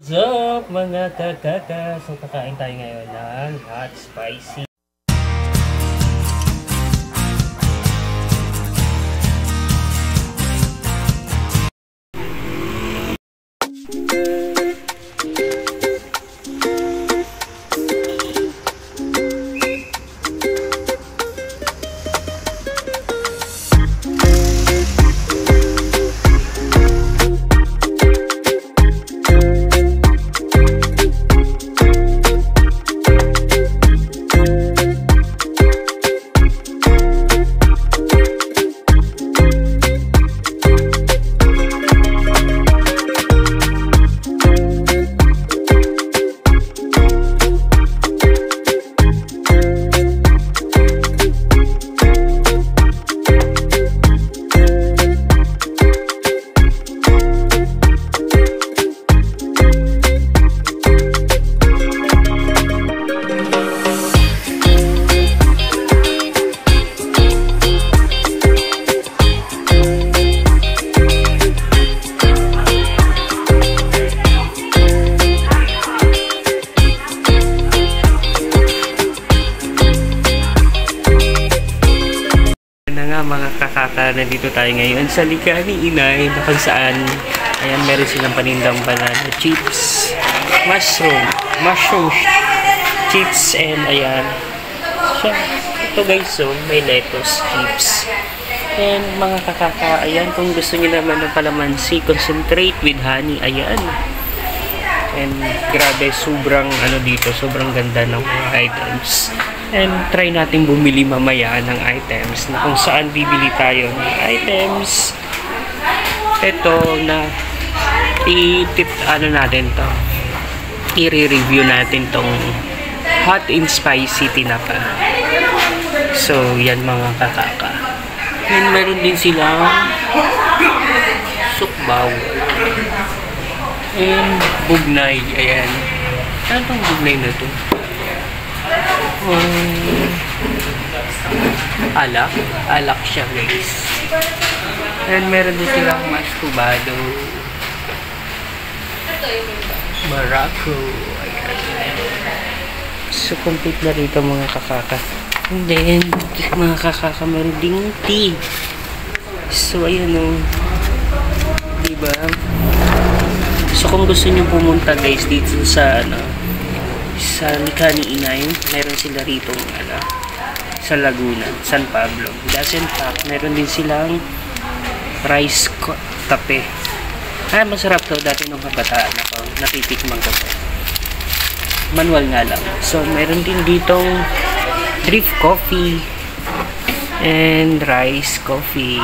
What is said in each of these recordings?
Sup mga kakaka! So kakain tayo ngayon ng hot spicy. Mga kakaka, nandito tayo ngayon sa likha ni Inay na kung saan ayan, meron silang panindang banana chips, mushroom chips, and ayan so, ito guys, so may lettuce chips. And mga kakaka, ayan, kung gusto niyo naman ng calamansi concentrate with honey, ayan. And grabe, sobrang dito, sobrang ganda ng mga items. And try natin bumili mamaya ng items na kung saan bibili tayo ng items. Ito na natin to. I-review natin tong hot and spicy tinapa. So, yan mga kakaka. And meron din silang sukbaw. And bugnay, ayan. Ano tong bugnay na to? Alak siya guys. And meron din silang mascubado, Morocco, ayan. So complete na rito mga kakaka. And then mga kakaka, meron ding tea. So ayan o, diba? So kung gusto nyo pumunta guys dito sa sa likha ni Inay, meron sila rito sa Laguna, San Pablo. Doesn't pack, meron din silang rice kape. Masarap to, dati nung kabataan ako natitikman ko to. Manual nga lang. So meron din ditong drip coffee and rice coffee.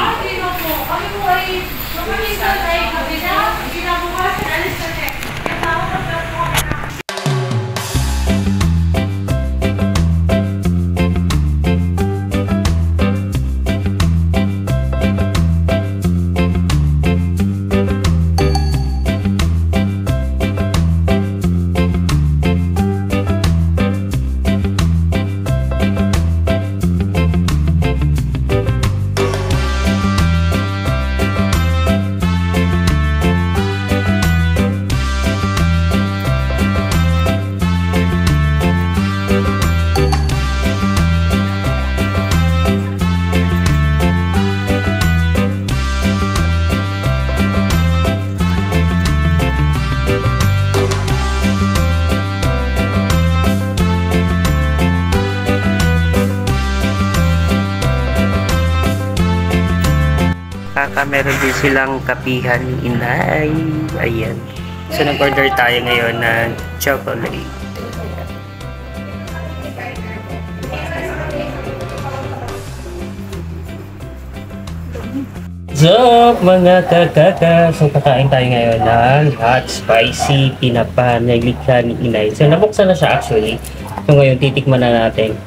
Meron din silang kapihan ni Inay. Ayan. So nag-order tayo ngayon ng chocolate. Sup mga kakaka! So kakain tayo ngayon ng hot spicy tinapa na likha ni Inay. So nabuksan na siya actually. So ngayon titikman na natin.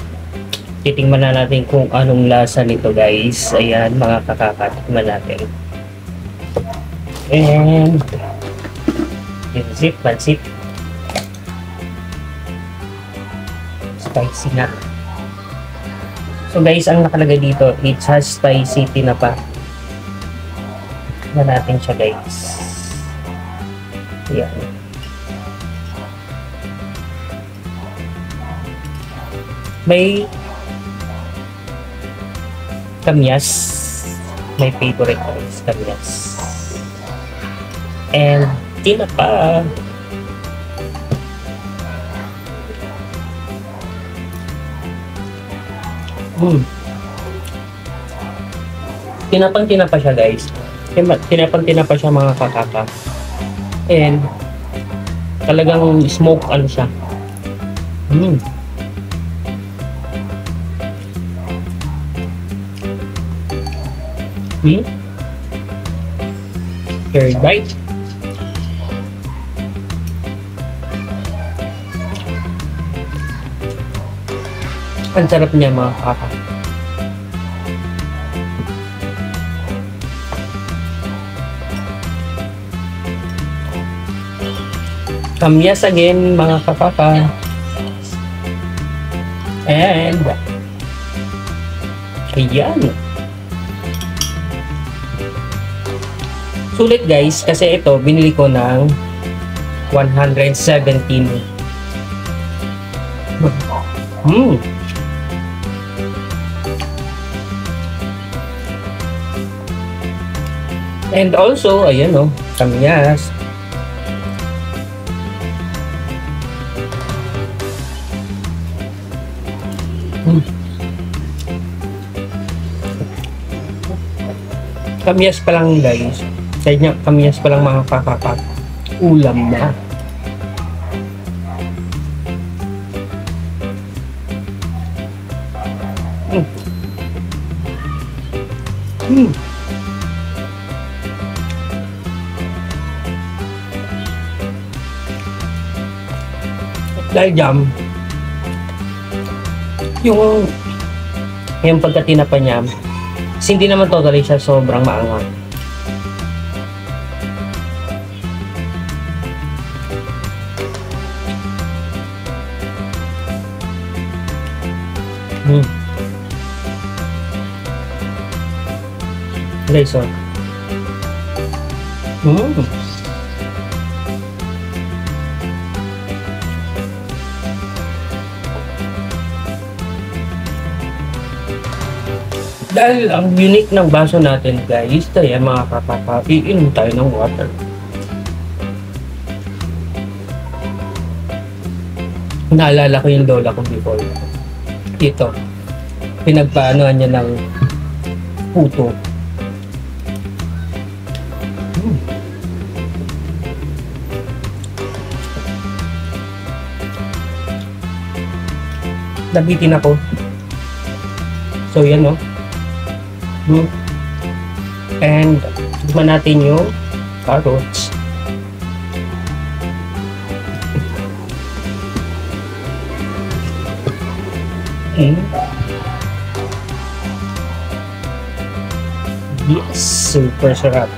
Titingnan na natin kung anong lasa nito guys. Ayan mga kakaka, tikman natin. And pansit. Spicy nga. So guys, ang nakalagay dito, it has spicy tinapa. Tikman natin siya guys. Ayan. May kamyas. My favorite is kamyas. And tinapa. Tinapang-tinapa siya, guys. Tinapang-tinapa siya, mga kakaka. And talagang smoke ano siya. Third bite. Ang sarap niya, mga kakaka. Kamyas again, mga kakaka. And ayan. Sulit, guys, kasi ito binili ko ng 117. And also, ayan o, kamyas. Kamyas pa lang, guys. Kaya kamyas pa lang, mga kakaka. Ulam na. Dahil jam, yung pagkatinapa niya, hindi naman totally siya sobrang maanghang. Guys, so dahil ang unique ng baso natin, guys, kaya mga kakaka, iinom tayo ng water. Naalala ko yung lola ko before. Ito, pinagpaanoan niya ng puto. Nabitin ako. So yan, no? And tikman natin yung carrots. Yes, super sarap.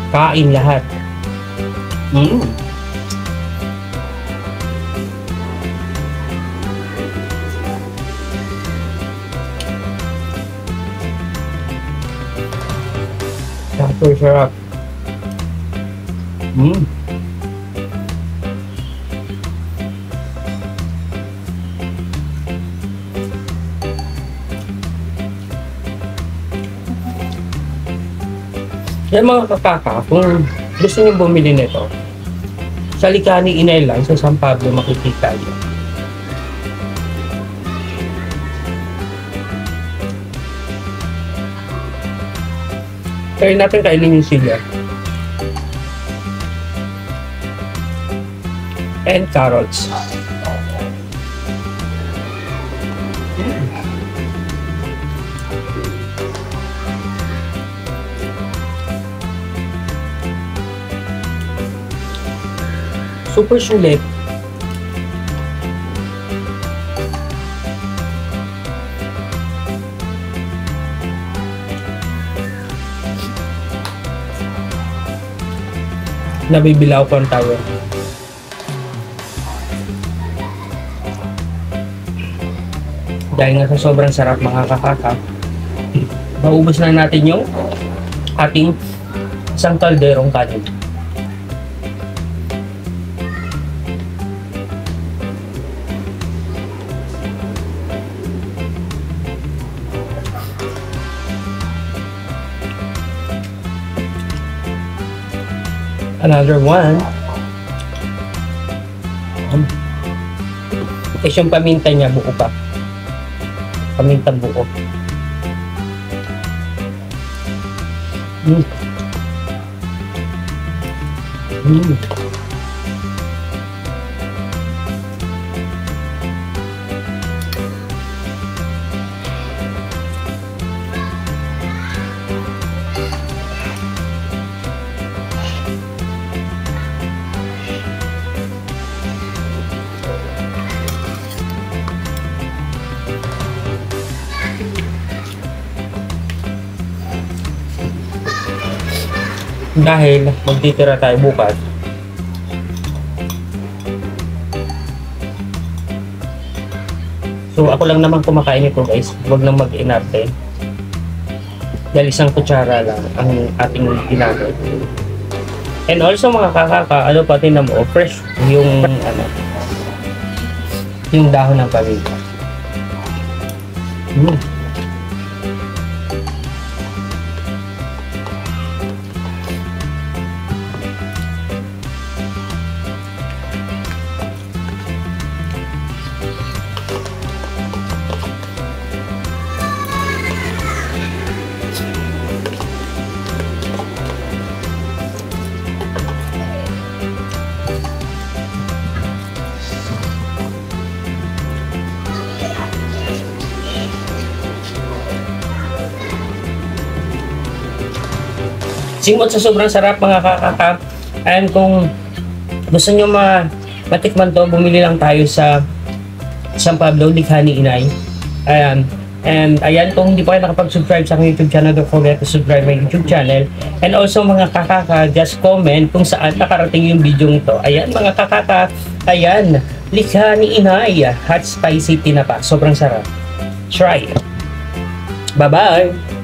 Kain lahat. Super sarap. Yan, mga kakaka, kung gusto niyo bumili nito, sa Likani Inay lang, sa San Pablo, makikita niyo. Kaya natin kainin yung sila. And carrots. Super sulit. Nabibilaw po ang tayo. Dahil nga sa sobrang sarap, mga kakaka, maubos na natin yung ating isang kalderong kanin. Another one. Tapos yung paminta niya, buo pa. Paminta buo. Dahil magtitira tayo bukas, so ako lang naman kumakain ito guys, huwag nang mag-inarte dahil isang kutsara lang ang ating ginamit. And also mga kakaka, ano pati na mo, fresh yung yung dahon ng paminta. Simot sa sobrang sarap mga kakaka. And kung gusto nyo matikman to, bumili lang tayo sa San Pablo, Likha ni Inay. Ayan. And ayan, kung hindi pa kayo nakapag-subscribe sa aking YouTube channel, don't forget to subscribe my YouTube channel. And also mga kakaka, just comment kung saan nakarating yung video nito. Ayan mga kakaka, ayan, Likha ni Inay, hot spicy tinapa. Sobrang sarap. Try. Bye-bye!